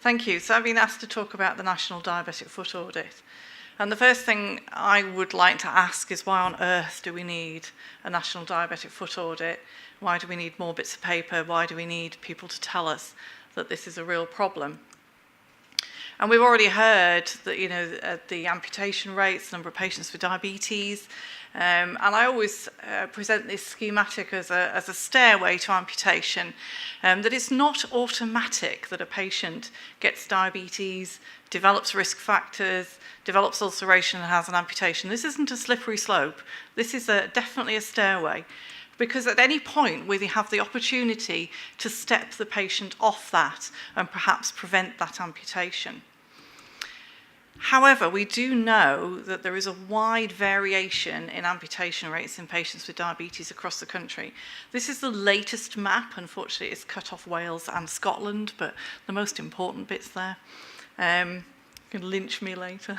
Thank you. So I've been asked to talk about the National Diabetic Foot Audit. And the first thing I would like to ask is, why on earth do we need a National Diabetic Foot Audit? Why do we need more bits of paper? Why do we need people to tell us that this is a real problem? And we've already heard that, the amputation rates, the number of patients with diabetes, and I always present this schematic as a stairway to amputation, that it's not automatic that a patient gets diabetes, develops risk factors, develops ulceration and has an amputation. This isn't a slippery slope. This is definitely a stairway, because at any point we have the opportunity to step the patient off that and perhaps prevent that amputation. However, we do know that there is a wide variation in amputation rates in patients with diabetes across the country. This is the latest map. Unfortunately, it's cut off Wales and Scotland, but the most important bit's there. You can lynch me later.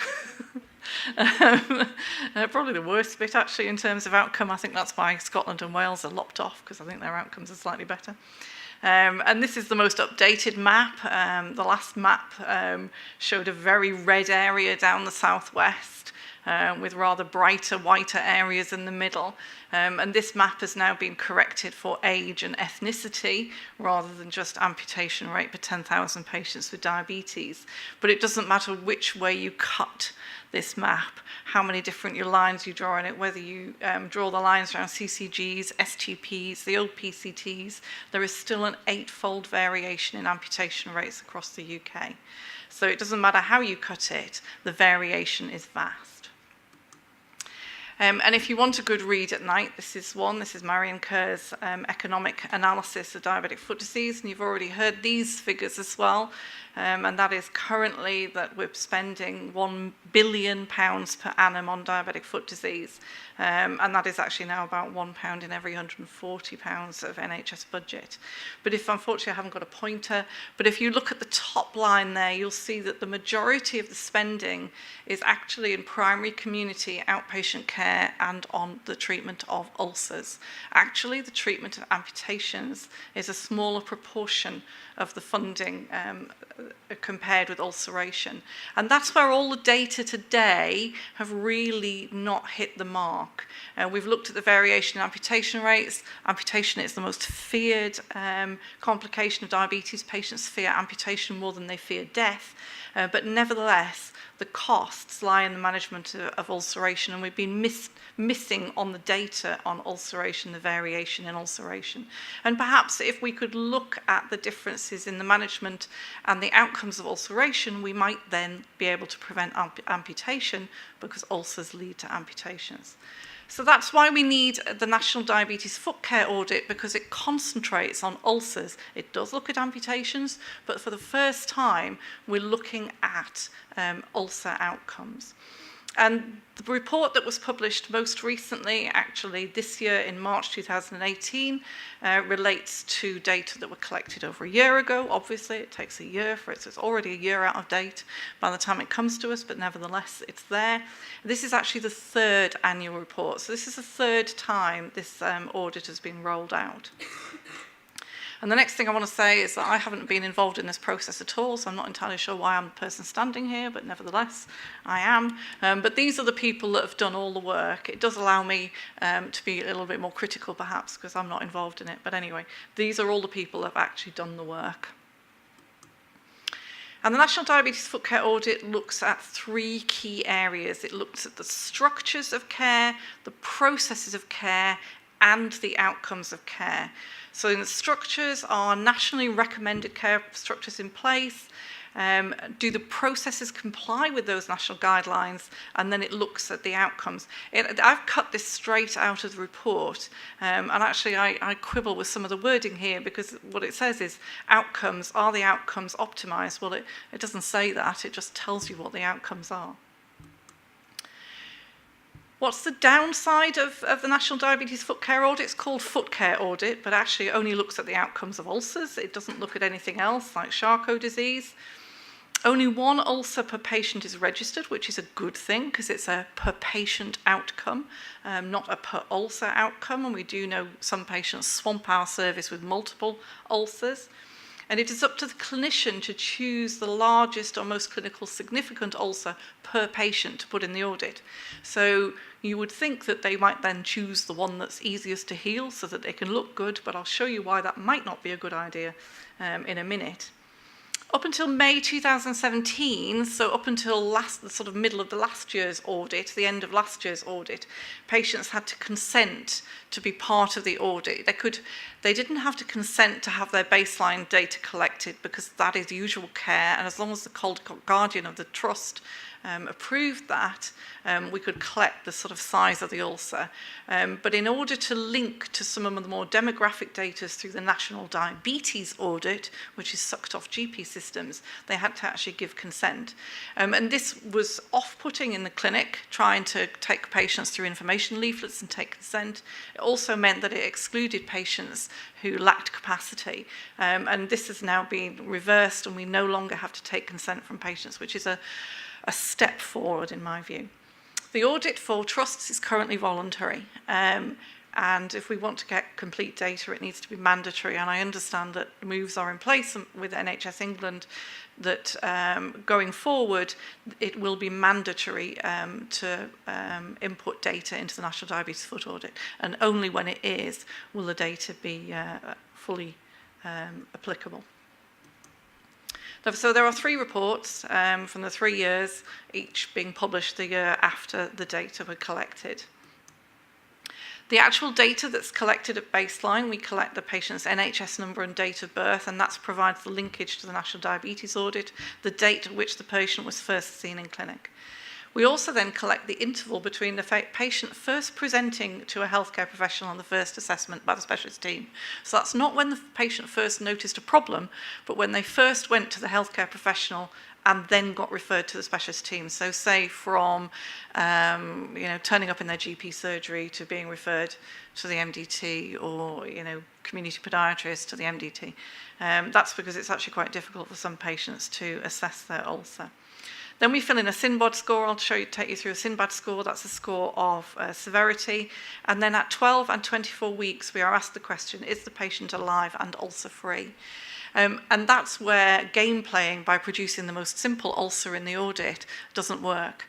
Probably the worst bit, actually, in terms of outcome. I think that's why Scotland and Wales are lopped off, because I think their outcomes are slightly better. And this is the most updated map. The last map showed a very red area down the southwest, with rather brighter, whiter areas in the middle. And this map has now been corrected for age and ethnicity, rather than just amputation rate per 10,000 patients with diabetes. But it doesn't matter which way you cut this map, how many different lines you draw in it, whether you draw the lines around CCGs, STPs, the old PCTs, there is still an 8-fold variation in amputation rates across the UK. So it doesn't matter how you cut it, the variation is vast. And if you want a good read at night, this is Marion Kerr's economic analysis of diabetic foot disease, and you've already heard these figures as well. And that is currently that we're spending £1 billion per annum on diabetic foot disease. And that is actually now about £1 in every £140 of NHS budget. But unfortunately I haven't got a pointer, but if you look at the top line there, you'll see that the majority of the spending is actually in primary community outpatient care and on the treatment of ulcers. Actually, the treatment of amputations is a smaller proportion of the funding compared with ulceration. And that's where all the data today have really not hit the mark. We've looked at the variation in amputation rates. Amputation is the most feared complication of diabetes. Patients fear amputation more than they fear death. But nevertheless, the costs lie in the management of ulceration, and we've been missing on the data on ulceration, the variation in ulceration. And perhaps if we could look at the differences in the management and the outcomes of ulceration, we might then be able to prevent amputation, because ulcers lead to amputations. So that's why we need the National Diabetes Foot Care Audit, because it concentrates on ulcers. It does look at amputations, but for the first time, we're looking at ulcer outcomes. And the report that was published most recently, actually this year in March 2018, relates to data that were collected over a year ago. Obviously, it takes a year for it, so it's already a year out of date by the time it comes to us, but nevertheless, it's there. This is actually the third annual report, so this is the third time this audit has been rolled out. And the next thing I want to say is that I haven't been involved in this process at all, so I'm not entirely sure why I'm the person standing here, but nevertheless, I am. But these are the people that have done all the work. It does allow me to be a little bit more critical, perhaps, because I'm not involved in it. But anyway, these are all the people that have actually done the work. And the National Diabetes Foot Care Audit looks at 3 key areas. It looks at the structures of care, the processes of care, and the outcomes of care. So in the structures are nationally recommended care structures in place. Do the processes comply with those national guidelines? And then it looks at the outcomes. I've cut this straight out of the report, and actually I quibble with some of the wording here, because what it says is outcomes. Are the outcomes optimized? Well, it doesn't say that. It just tells you what the outcomes are. What's the downside of the National Diabetes Foot Care Audit? It's called Foot Care Audit, but actually it only looks at the outcomes of ulcers. It doesn't look at anything else, like Charcot disease. Only 1 ulcer per patient is registered, which is a good thing, because it's a per patient outcome, not a per ulcer outcome. And we do know some patients swamp our service with multiple ulcers. and it is up to the clinician to choose the largest or most clinical significant ulcer per patient to put in the audit. So you would think that they might then choose the one that's easiest to heal so that they can look good, but I'll show you why that might not be a good idea in a minute. Up until May 2017, so up until the sort of middle of the last year's audit, the end of last year's audit, patients had to consent to be part of the audit. They didn't have to consent to have their baseline data collected because that is usual care, and as long as the guardian of the trust approved that, we could collect the sort of size of the ulcer. But in order to link to some of the more demographic data through the National Diabetes Audit, which is sucked off GP systems, they had to actually give consent. And this was off-putting in the clinic, trying to take patients through information leaflets and take consent. It also meant that it excluded patients who lacked capacity. And this has now been reversed, and we no longer have to take consent from patients, which is a step forward in my view. The audit for trusts is currently voluntary, and if we want to get complete data, it needs to be mandatory, and I understand that moves are in place with NHS England that going forward it will be mandatory to input data into the National Diabetes Foot Audit, and only when it is will the data be fully applicable. So there are 3 reports from the 3 years, each being published the year after the data were collected. The actual data that's collected at baseline, we collect the patient's NHS number and date of birth, and that provides the linkage to the National Diabetes Audit, the date at which the patient was first seen in clinic. We also then collect the interval between the patient first presenting to a healthcare professional on the first assessment by the specialist team. So that's not when the patient first noticed a problem, but when they first went to the healthcare professional and then got referred to the specialist team. So say from turning up in their GP surgery to being referred to the MDT, or community podiatrist to the MDT. That's because it's actually quite difficult for some patients to assess their ulcer. Then we fill in a SINBAD score. I'll take you through a SINBAD score. That's a score of severity. And then at 12 and 24 weeks, we are asked the question, is the patient alive and ulcer-free? And that's where game playing by producing the most simple ulcer in the audit doesn't work,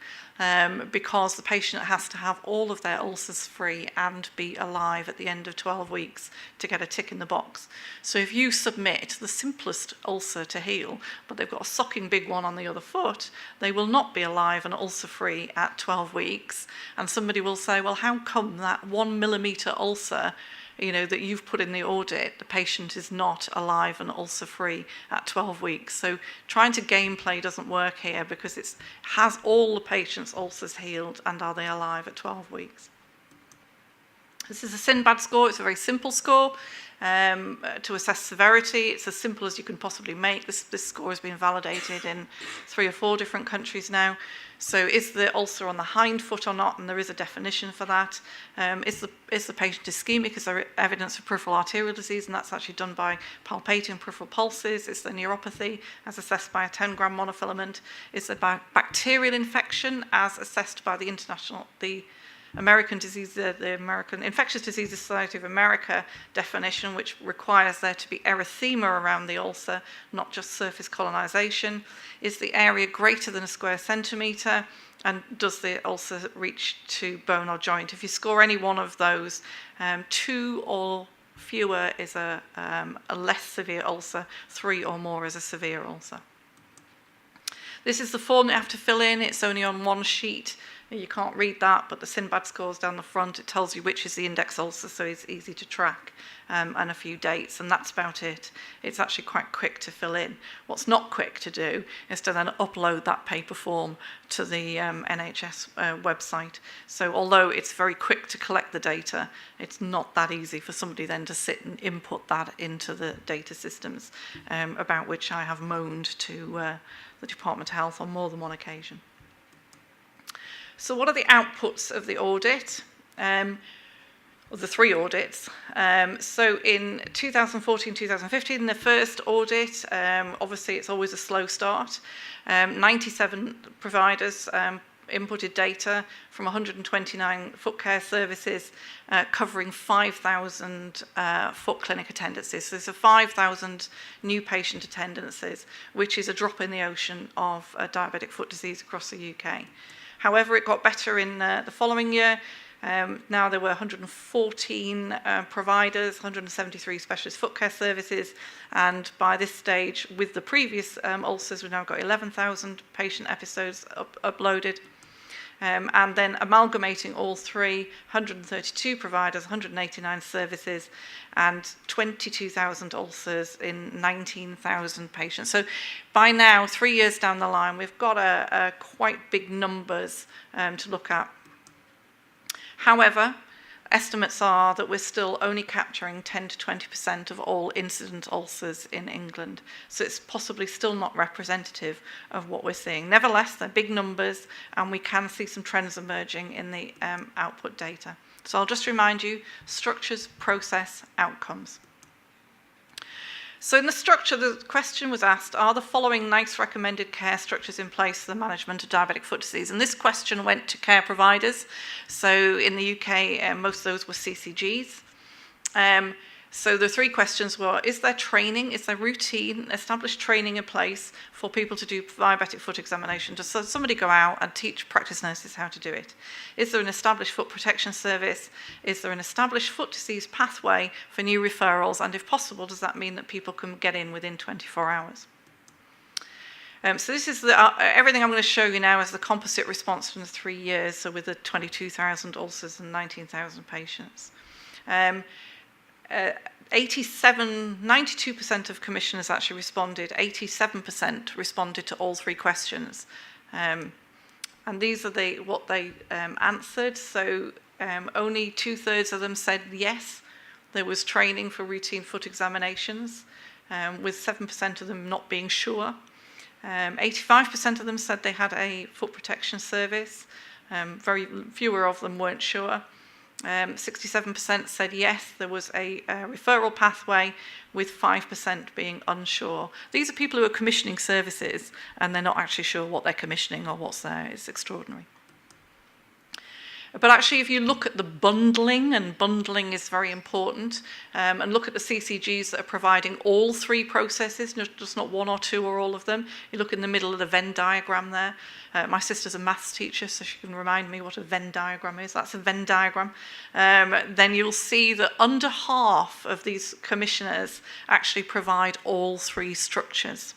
because the patient has to have all of their ulcers free and be alive at the end of 12 weeks to get a tick in the box. So if you submit the simplest ulcer to heal, but they've got a socking big one on the other foot, they will not be alive and ulcer-free at 12 weeks. And somebody will say, well, how come that 1 millimetre ulcer that you've put in the audit, the patient is not alive and ulcer-free at 12 weeks. So trying to game play doesn't work here, because it has all the patient's ulcers healed and are they alive at 12 weeks. This is a SINBAD score. It's a very simple score to assess severity. It's as simple as you can possibly make. This score has been validated in 3 or 4 different countries now. So is the ulcer on the hind foot or not? And there is a definition for that. Is the patient ischemic? Is there evidence of peripheral arterial disease? And that's actually done by palpating peripheral pulses. Is there neuropathy as assessed by a 10-gram monofilament? Is there bacterial infection as assessed by the American Infectious Diseases Society of America definition, which requires there to be erythema around the ulcer, not just surface colonization? Is the area greater than a square centimetre? And does the ulcer reach to bone or joint? If you score any one of those, 2 or fewer is a less severe ulcer, 3 or more is a severe ulcer. This is the form that you have to fill in. It's only on 1 sheet. You can't read that, but the SINBAD score's down the front. It tells you which is the index ulcer, so it's easy to track, and a few dates, and that's about it. It's actually quite quick to fill in. What's not quick to do is to then upload that paper form to the NHS website. So although it's very quick to collect the data, it's not that easy for somebody then to sit and input that into the data systems, about which I have moaned to the Department of Health on more than one occasion. So what are the outputs of the audit, or the 3 audits? So in 2014-2015, the first audit, obviously it's always a slow start. 97 providers inputted data from 129 foot care services covering 5,000 foot clinic attendances. So there's 5,000 new patient attendances, which is a drop in the ocean of diabetic foot disease across the UK. However, it got better in the following year. Now there were 114 providers, 173 specialist foot care services, and by this stage, with the previous ulcers, we've now got 11,000 patient episodes uploaded. And then amalgamating all three, 132 providers, 189 services, and 22,000 ulcers in 19,000 patients. So by now, 3 years down the line, we've got a quite big numbers to look at. However, estimates are that we're still only capturing 10 to 20% of all incident ulcers in England. So it's possibly still not representative of what we're seeing. Nevertheless, they're big numbers, and we can see some trends emerging in the output data. So I'll just remind you, structures, process, outcomes. So in the structure, the question was asked, are the following NICE recommended care structures in place for the management of diabetic foot disease? And this question went to care providers. So in the UK, most of those were CCGs. So the three questions were, is there training, is there routine, established training in place for people to do diabetic foot examination? Does somebody go out and teach practice nurses how to do it? Is there an established foot protection service? Is there an established foot disease pathway for new referrals? And if possible, does that mean that people can get in within 24 hours? So this is everything I'm going to show you now is the composite response from the 3 years, so with the 22,000 ulcers and 19,000 patients. 92% of commissioners actually responded, 87% responded to all three questions. And these are what they answered. So only 2/3 of them said yes, there was training for routine foot examinations, with 7% of them not being sure. 85% of them said they had a foot protection service. Very fewer of them weren't sure. 67% said yes, there was a referral pathway, with 5% being unsure. These are people who are commissioning services and they're not actually sure what they're commissioning or what's there. It's extraordinary. But actually, if you look at the bundling, and bundling is very important, and look at the CCGs that are providing all three processes, just not one or two or all of them. You look in the middle of the Venn diagram there. My sister's a maths teacher, so she can remind me what a Venn diagram is. That's a Venn diagram. Then you'll see that under half of these commissioners actually provide all three structures.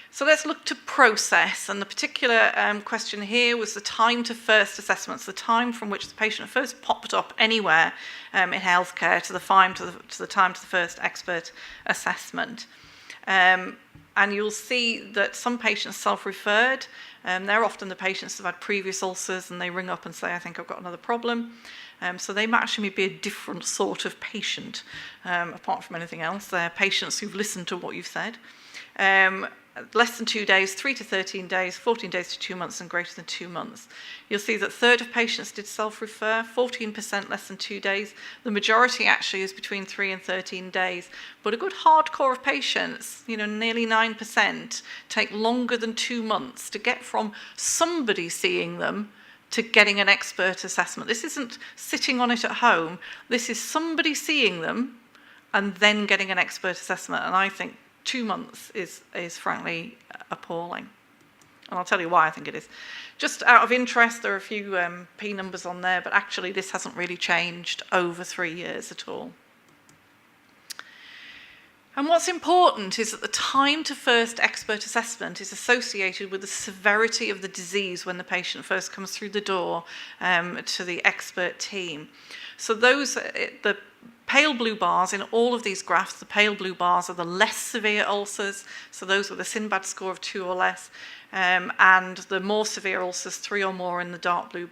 So let's look to process, and the particular question here was the time to first assessments, the time from which the patient first popped up anywhere in healthcare to the time to the first expert assessment. And you'll see that some patients self-referred. They're often the patients who've had previous ulcers and they ring up and say, I think I've got another problem. So they might actually be a different sort of patient, apart from anything else. They're patients who've listened to what you've said. Less than 2 days, 3 to 13 days, 14 days to 2 months, and greater than 2 months. You'll see that 1/3 of patients did self-refer, 14% less than 2 days. The majority actually is between 3 and 13 days. But a good hardcore of patients, nearly 9%, take longer than 2 months to get from somebody seeing them to getting an expert assessment. This isn't sitting on it at home. This is somebody seeing them and then getting an expert assessment. And I think 2 months is frankly appalling. And I'll tell you why I think it is. Just out of interest, there are a few P numbers on there, but actually this hasn't really changed over 3 years at all. And what's important is that the time to first expert assessment is associated with the severity of the disease when the patient first comes through the door to the expert team. So the pale blue bars in all of these graphs, the pale blue bars are the less severe ulcers, so those with a SINBAD score of 2 or less, and the more severe ulcers, 3 or more, in the dark blue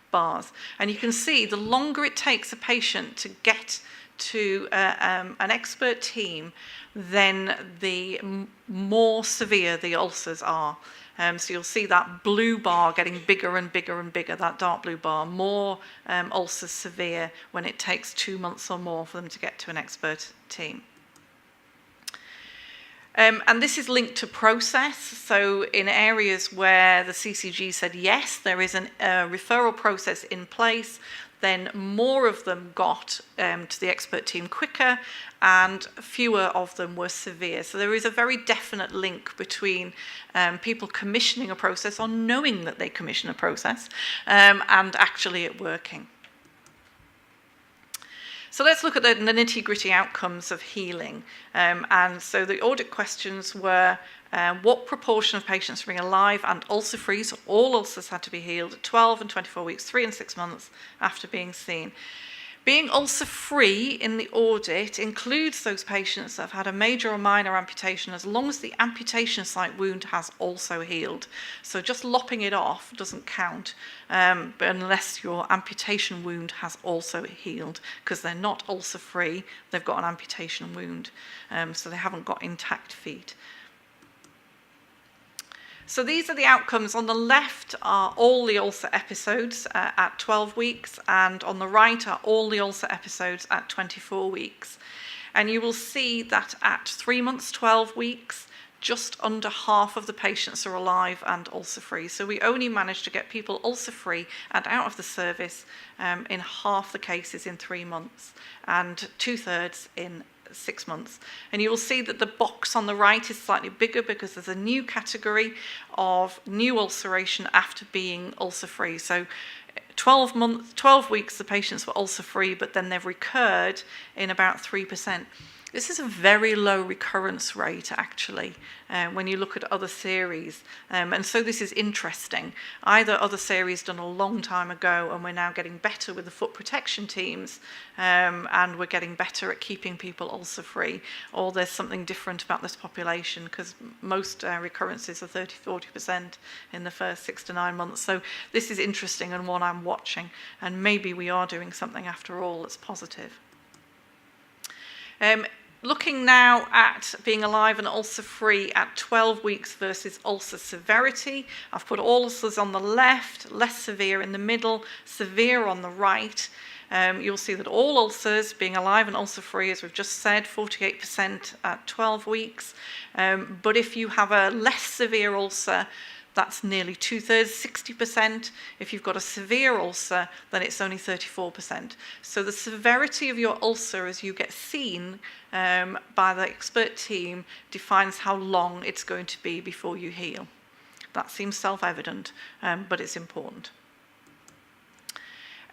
bars. And you can see the longer it takes a patient to get to an expert team, then the more severe the ulcers are. So you'll see that blue bar getting bigger and bigger and bigger, that dark blue bar, more ulcers severe when it takes 2 months or more for them to get to an expert team. And this is linked to process. So in areas where the CCG said yes, there is a referral process in place, then more of them got to the expert team quicker and fewer of them were severe. So there is a very definite link between people commissioning a process or knowing that they commission a process and actually it working. So let's look at the nitty-gritty outcomes of healing. And so the audit questions were, what proportion of patients were being alive and ulcer-free, so all ulcers had to be healed at 12 and 24 weeks, 3 and 6 months after being seen. Being ulcer-free in the audit includes those patients that have had a major or minor amputation as long as the amputation site wound has also healed. So just lopping it off doesn't count, but unless your amputation wound has also healed, because they're not ulcer-free, they've got an amputation wound, so they haven't got intact feet. So these are the outcomes. On the left are all the ulcer episodes at 12 weeks, and on the right are all the ulcer episodes at 24 weeks. And you will see that at 3 months, 12 weeks, just under half of the patients are alive and ulcer-free. So we only managed to get people ulcer-free and out of the service in half the cases in 3 months, and 2/3 in 6 months. And you will see that the box on the right is slightly bigger because there's a new category of new ulceration after being ulcer-free. So 12 weeks the patients were ulcer-free, but then they've recurred in about 3%. This is a very low recurrence rate, actually, when you look at other series. And so this is interesting. Either other series done a long time ago and we're now getting better with the foot protection teams and we're getting better at keeping people ulcer-free, or there's something different about this population, because most recurrences are 30-40% in the first 6 to 9 months. So this is interesting and one I'm watching, and maybe we are doing something after all that's positive. Looking now at being alive and ulcer-free at 12 weeks versus ulcer severity. I've put all ulcers on the left, less severe in the middle, severe on the right. You'll see that all ulcers being alive and ulcer-free, as we've just said, 48% at 12 weeks. But if you have a less severe ulcer, that's nearly 2/3, 60%. If you've got a severe ulcer, then it's only 34%. So the severity of your ulcer as you get seen by the expert team defines how long it's going to be before you heal. That seems self-evident, but it's important.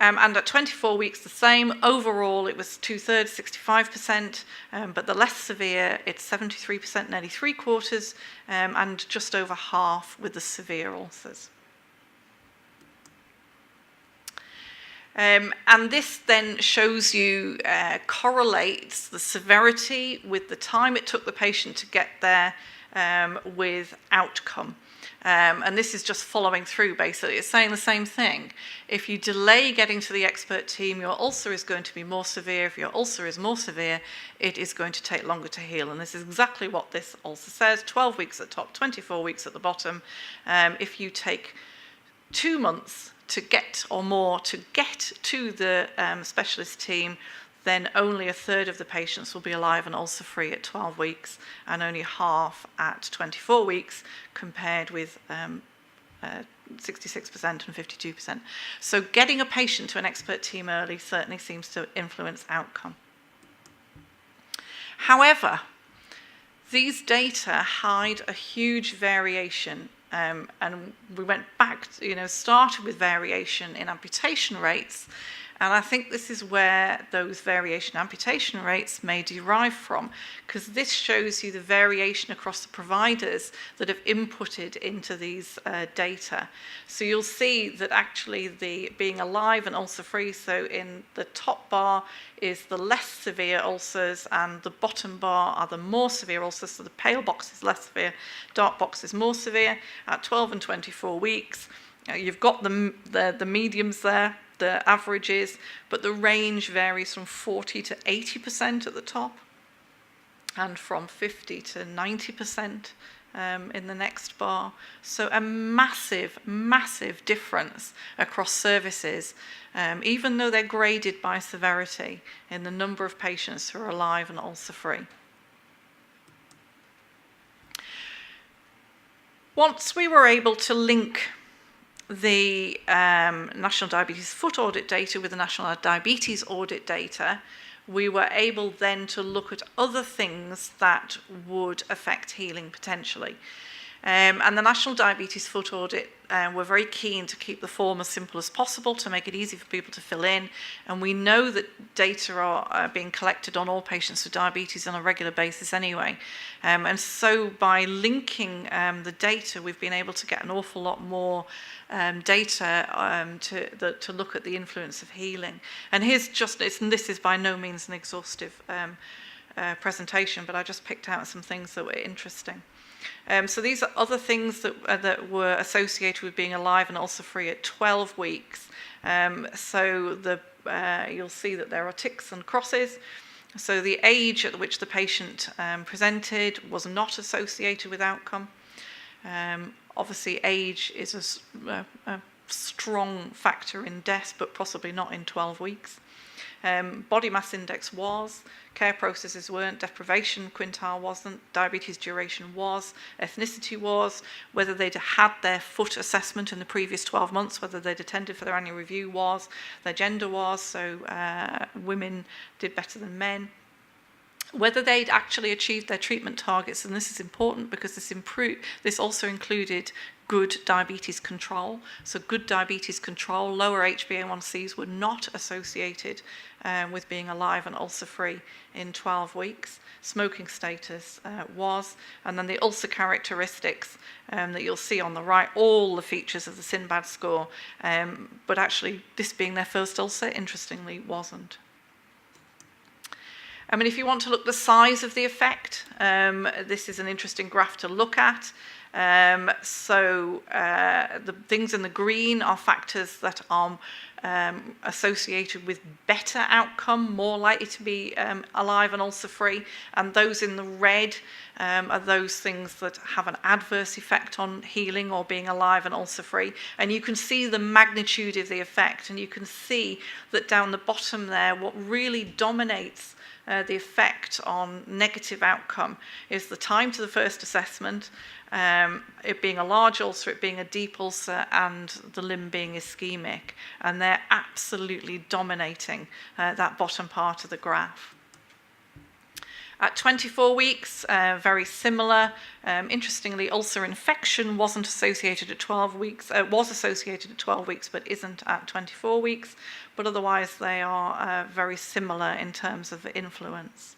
And at 24 weeks, the same. Overall, it was 2/3, 65%, but the less severe, it's 73%, nearly 3/4, and just over half with the severe ulcers. And this then shows you, correlates the severity with the time it took the patient to get there with outcome. And this is just following through, basically. It's saying the same thing. If you delay getting to the expert team, your ulcer is going to be more severe. If your ulcer is more severe, it is going to take longer to heal. And this is exactly what this ulcer says. 12 weeks at the top, 24 weeks at the bottom. If you take 2 months to get, or more, to get to the specialist team, then only 1/3 of the patients will be alive and ulcer-free at 12 weeks, and only half at 24 weeks, compared with 66% and 52%. So getting a patient to an expert team early certainly seems to influence outcome. However, these data hide a huge variation, and we went back, started with variation in amputation rates. And I think this is where those variation amputation rates may derive from, because this shows you the variation across the providers that have inputted into these data. So you'll see that actually the being alive and ulcer-free, so in the top bar is the less severe ulcers, and the bottom bar are the more severe ulcers. So the pale box is less severe, dark box is more severe at 12 and 24 weeks. You've got the mediums there, the averages, but the range varies from 40 to 80% at the top, and from 50 to 90% in the next bar. So a massive, massive difference across services, even though they're graded by severity, in the number of patients who are alive and ulcer-free. Once we were able to link the National Diabetes Foot Audit data with the National Diabetes Audit data, we were able then to look at other things that would affect healing potentially. And the National Diabetes Foot Audit were very keen to keep the form as simple as possible to make it easy for people to fill in. And we know that data are being collected on all patients with diabetes on a regular basis anyway. And so by linking the data, we've been able to get an awful lot more data to look at the influence of healing. And here's this is by no means an exhaustive presentation, but I just picked out some things that were interesting. So these are other things that were associated with being alive and ulcer-free at 12 weeks. So you'll see that there are ticks and crosses. So the age at which the patient presented was not associated with outcome. Obviously, age is a strong factor in death, but possibly not in 12 weeks. Body mass index was, care processes weren't, deprivation quintile wasn't, diabetes duration was, ethnicity was, whether they'd had their foot assessment in the previous 12 months, whether they'd attended for their annual review was, their gender was, so women did better than men. Whether they'd actually achieved their treatment targets, and this is important because this also included good diabetes control. So good diabetes control, lower HbA1cs were not associated with being alive and ulcer-free in 12 weeks. Smoking status was, and then the ulcer characteristics that you'll see on the right, all the features of the SINBAD score, but actually this being their first ulcer, interestingly, wasn't. I mean, if you want to look at the size of the effect, this is an interesting graph to look at. So the things in the green are factors that are associated with better outcome, more likely to be alive and ulcer-free, and those in the red are those things that have an adverse effect on healing or being alive and ulcer-free. And you can see the magnitude of the effect, and you can see that down the bottom there, what really dominates the effect on negative outcome is the time to the first assessment, it being a large ulcer, it being a deep ulcer, and the limb being ischemic. And they're absolutely dominating that bottom part of the graph. At 24 weeks, very similar. Interestingly, ulcer infection wasn't associated at 12 weeks, was associated at 12 weeks, but isn't at 24 weeks. But otherwise, they are very similar in terms of influence.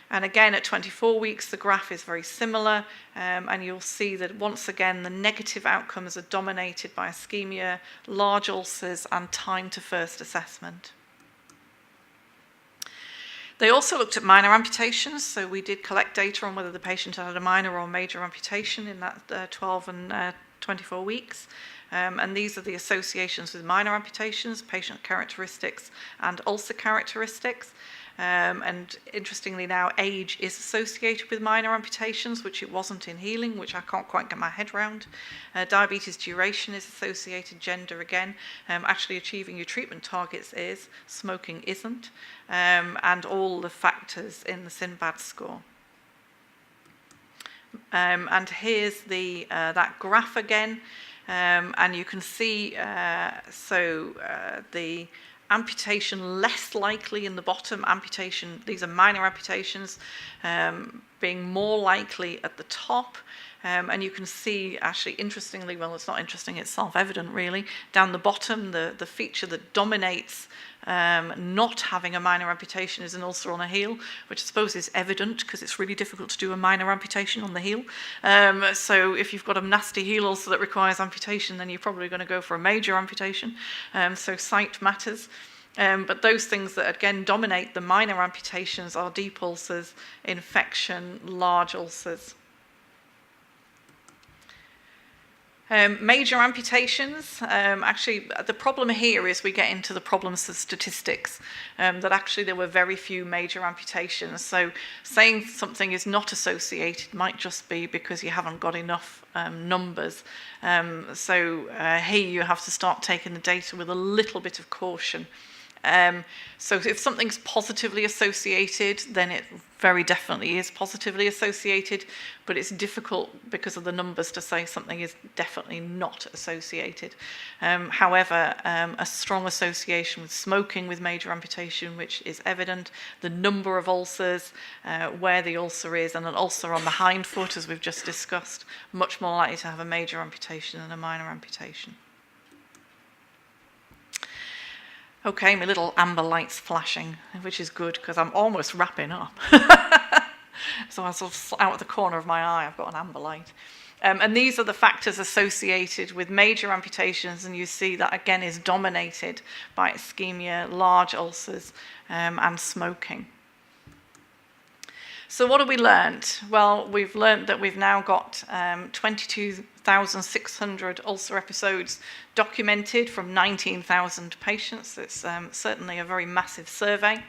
And again, at 24 weeks, the graph is very similar, and you'll see that once again, the negative outcomes are dominated by ischemia, large ulcers, and time to first assessment. They also looked at minor amputations, so we did collect data on whether the patient had a minor or major amputation in that 12 and 24 weeks. And these are the associations with minor amputations, patient characteristics, and ulcer characteristics. And interestingly now, age is associated with minor amputations, which it wasn't in healing, which I can't quite get my head around. Diabetes duration is associated, gender again. Actually achieving your treatment targets is, smoking isn't, and all the factors in the SINBAD score. And here's that graph again, and you can see the amputation less likely in the bottom, amputation, these are minor amputations, being more likely at the top. And you can see, actually, interestingly, well, it's not interesting, it's self-evident really, down the bottom, the feature that dominates not having a minor amputation is an ulcer on a heel, which I suppose is evident because it's really difficult to do a minor amputation on the heel. So if you've got a nasty heel ulcer that requires amputation, then you're probably going to go for a major amputation. So site matters. But those things that again dominate the minor amputations are deep ulcers, infection, large ulcers. Major amputations, actually the problem here is we get into the problems of statistics, that actually there were very few major amputations. So saying something is not associated might just be because you haven't got enough numbers. So here you have to start taking the data with a little bit of caution. So if something's positively associated, then it's very definitely is positively associated, but it's difficult because of the numbers to say something is definitely not associated. However, a strong association with smoking with major amputation, which is evident, the number of ulcers, where the ulcer is, and an ulcer on the hind foot, as we've just discussed, much more likely to have a major amputation than a minor amputation. Okay, my little amber light's flashing, which is good because I'm almost wrapping up. So I sort of, out of the corner of my eye, I've got an amber light. And these are the factors associated with major amputations, and you see that again is dominated by ischemia, large ulcers, and smoking. So what have we learned? Well, we've learned that we've now got 22,600 ulcer episodes documented from 19,000 patients. It's certainly a very massive survey.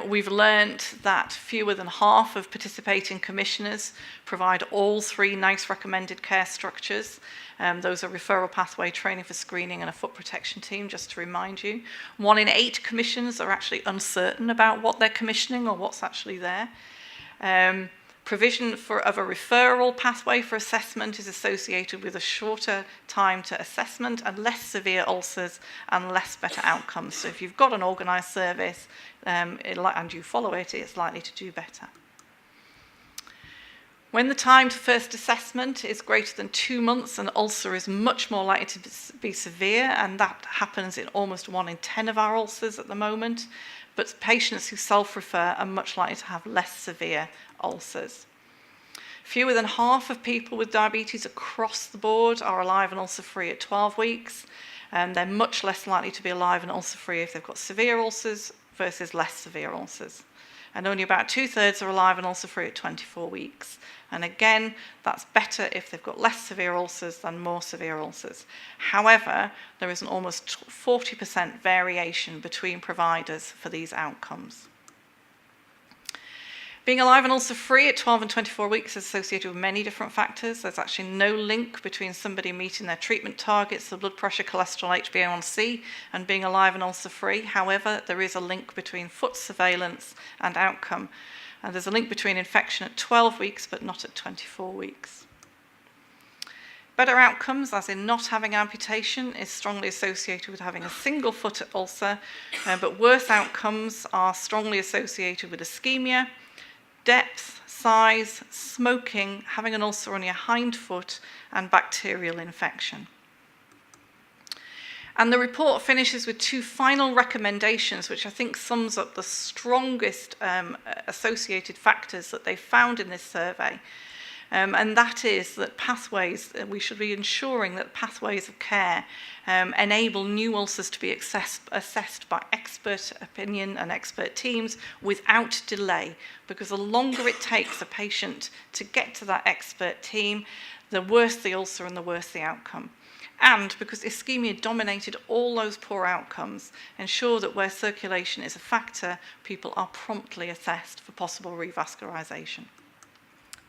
We've learned that fewer than half of participating commissioners provide all 3 NICE recommended care structures. Those are referral pathway, training for screening, and a foot protection team, just to remind you. 1 in 8 commissions are actually uncertain about what they're commissioning or what's actually there. Provision of a referral pathway for assessment is associated with a shorter time to assessment and less severe ulcers and less better outcomes. So if you've got an organised service and you follow it, it's likely to do better. When the time to first assessment is greater than 2 months, an ulcer is much more likely to be severe, and that happens in almost 1 in 10 of our ulcers at the moment. But patients who self-refer are much likely to have less severe ulcers. Fewer than half of people with diabetes across the board are alive and ulcer-free at 12 weeks. They're much less likely to be alive and ulcer-free if they've got severe ulcers versus less severe ulcers. And only about 2/3 are alive and ulcer-free at 24 weeks. And again, that's better if they've got less severe ulcers than more severe ulcers. However, there is an almost 40% variation between providers for these outcomes. Being alive and ulcer-free at 12 and 24 weeks is associated with many different factors. There's actually no link between somebody meeting their treatment targets, the blood pressure, cholesterol, HbA1c, and being alive and ulcer-free. However, there is a link between foot surveillance and outcome. And there's a link between infection at 12 weeks, but not at 24 weeks. Better outcomes, as in not having amputation, is strongly associated with having a single foot ulcer, but worse outcomes are strongly associated with ischemia, depth, size, smoking, having an ulcer on your hind foot, and bacterial infection. And the report finishes with 2 final recommendations, which I think sums up the strongest associated factors that they found in this survey. And that is that pathways, we should be ensuring that pathways of care enable new ulcers to be assessed by expert opinion and expert teams without delay, because the longer it takes a patient to get to that expert team, the worse the ulcer and the worse the outcome. And because ischemia dominated all those poor outcomes, ensure that where circulation is a factor, people are promptly assessed for possible revascularization.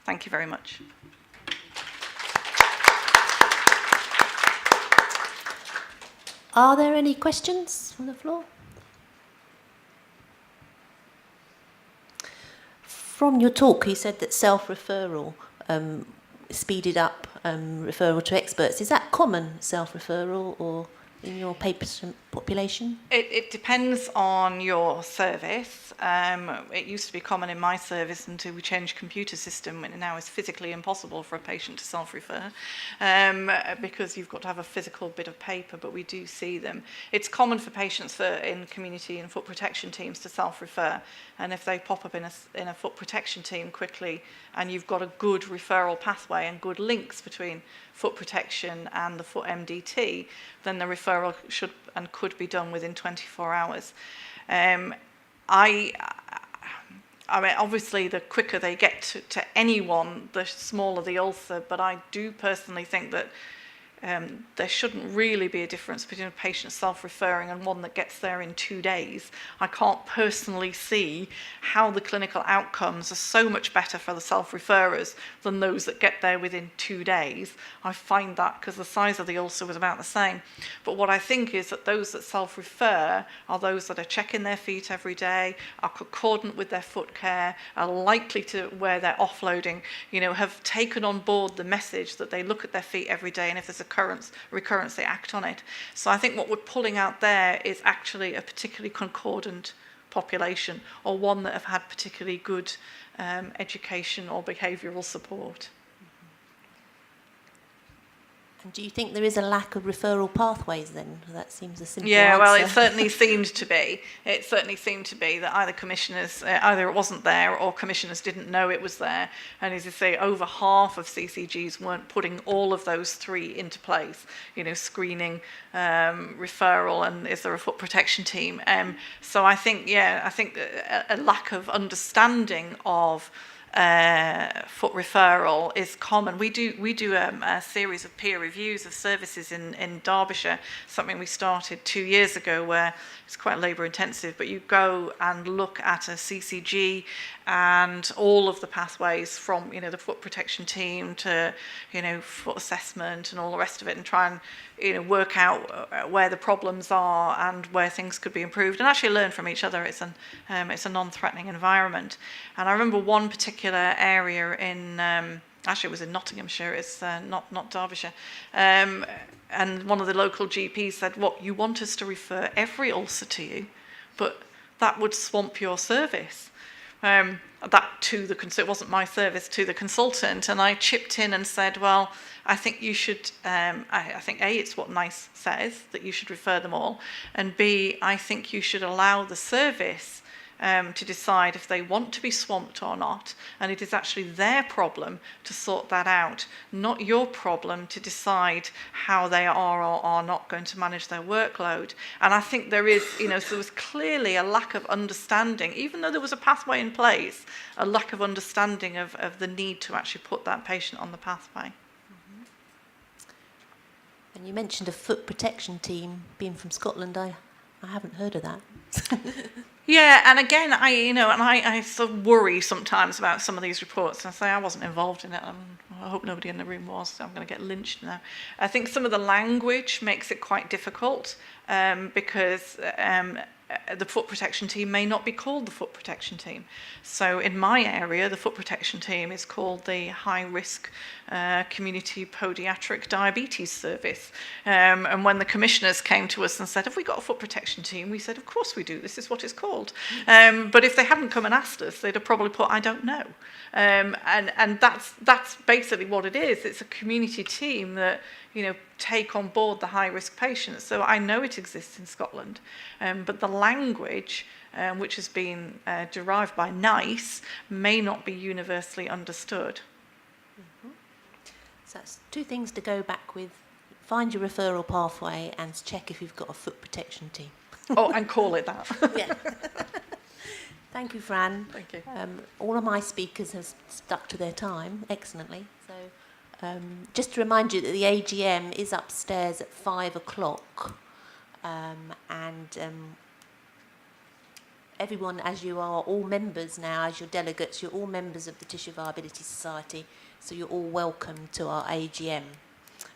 Thank you very much. Are there any questions from the floor? From your talk, you said that self-referral speeded up referral to experts. Is that common, self-referral, or in your patient population? It depends on your service. It used to be common in my service until we changed computer system, and now it's physically impossible for a patient to self-refer because you've got to have a physical bit of paper, but we do see them. It's common for patients in community and foot protection teams to self-refer, and if they pop up in a foot protection team quickly and you've got a good referral pathway and good links between foot protection and the foot MDT, then the referral should and could be done within 24 hours. I mean, obviously, the quicker they get to anyone, the smaller the ulcer, but I do personally think that there shouldn't really be a difference between a patient self-referring and one that gets there in 2 days. I can't personally see how the clinical outcomes are so much better for the self-referrers than those that get there within 2 days. I find that because the size of the ulcer was about the same. But what I think is that those that self-refer are those that are checking their feet every day, are concordant with their foot care, are likely to, where they're offloading, have taken on board the message that they look at their feet every day, and if there's a recurrence, they act on it. So I think what we're pulling out there is actually a particularly concordant population, or one that have had particularly good education or behavioural support. And do you think there is a lack of referral pathways then? That seems a simple Yeah, answer. well, it certainly seemed to be. It certainly seemed to be that either commissioners, either it wasn't there or commissioners didn't know it was there. And as you say, over half of CCGs weren't putting all of those three into place, screening, referral, and is there a foot protection team? So I think a lack of understanding of foot referral is common. We do a series of peer reviews of services in Derbyshire, something we started 2 years ago, where it's quite labour intensive, but you go and look at a CCG and all of the pathways from the foot protection team to foot assessment and all the rest of it, and try and work out where the problems are and where things could be improved, and actually learn from each other. It's a non-threatening environment. And I remember one particular area in actually it was in Nottinghamshire, it's not Derbyshire, and one of the local GPs said, "What, you want us to refer every ulcer to you, but that would swamp your service." It wasn't my service, to the consultant, and I chipped in and said, well, I think you should, I think A, it's what NICE says, that you should refer them all, and B, I think you should allow the service to decide if they want to be swamped or not, and it is actually their problem to sort that out, not your problem to decide how they are or are not going to manage their workload. And I think there is, so there was clearly a lack of understanding, even though there was a pathway in place, a lack of understanding of the need to actually put that patient on the pathway. Mm-hmm. And you mentioned a foot protection team being from Scotland. I haven't heard of that. Yeah, and again, I sort of worry sometimes about some of these reports. I say I wasn't involved in it. I hope nobody in the room was. So I'm going to get lynched now. I think some of the language makes it quite difficult because the foot protection team may not be called the foot protection team. So in my area, the foot protection team is called the high risk community podiatric diabetes service. And when the commissioners came to us and said, "Have we got a foot protection team?" we said, "Of course we do. This is what it's called." But if they hadn't come and asked us, they'd have probably put, "I don't know." And that's basically what it is. It's a community team that take on board the high-risk patients. So I know it exists in Scotland, but the language, which has been derived by NICE, may not be universally understood. Mm-hmm. So that's two things to go back with. Find your referral pathway and check if you've got a foot protection team. Oh, and call it that. Yeah. Thank you, Fran. Thank you. All of my speakers have stuck to their time excellently. So just to remind you that the AGM is upstairs at 5:00, and everyone, as you are all members now, as your delegates, you're all members of the Tissue Viability Society, so you're all welcome to our AGM,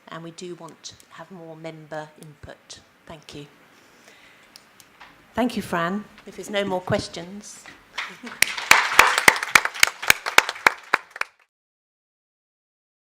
and we do want to have more member input. Thank you. Thank you, Fran. If there's no more questions.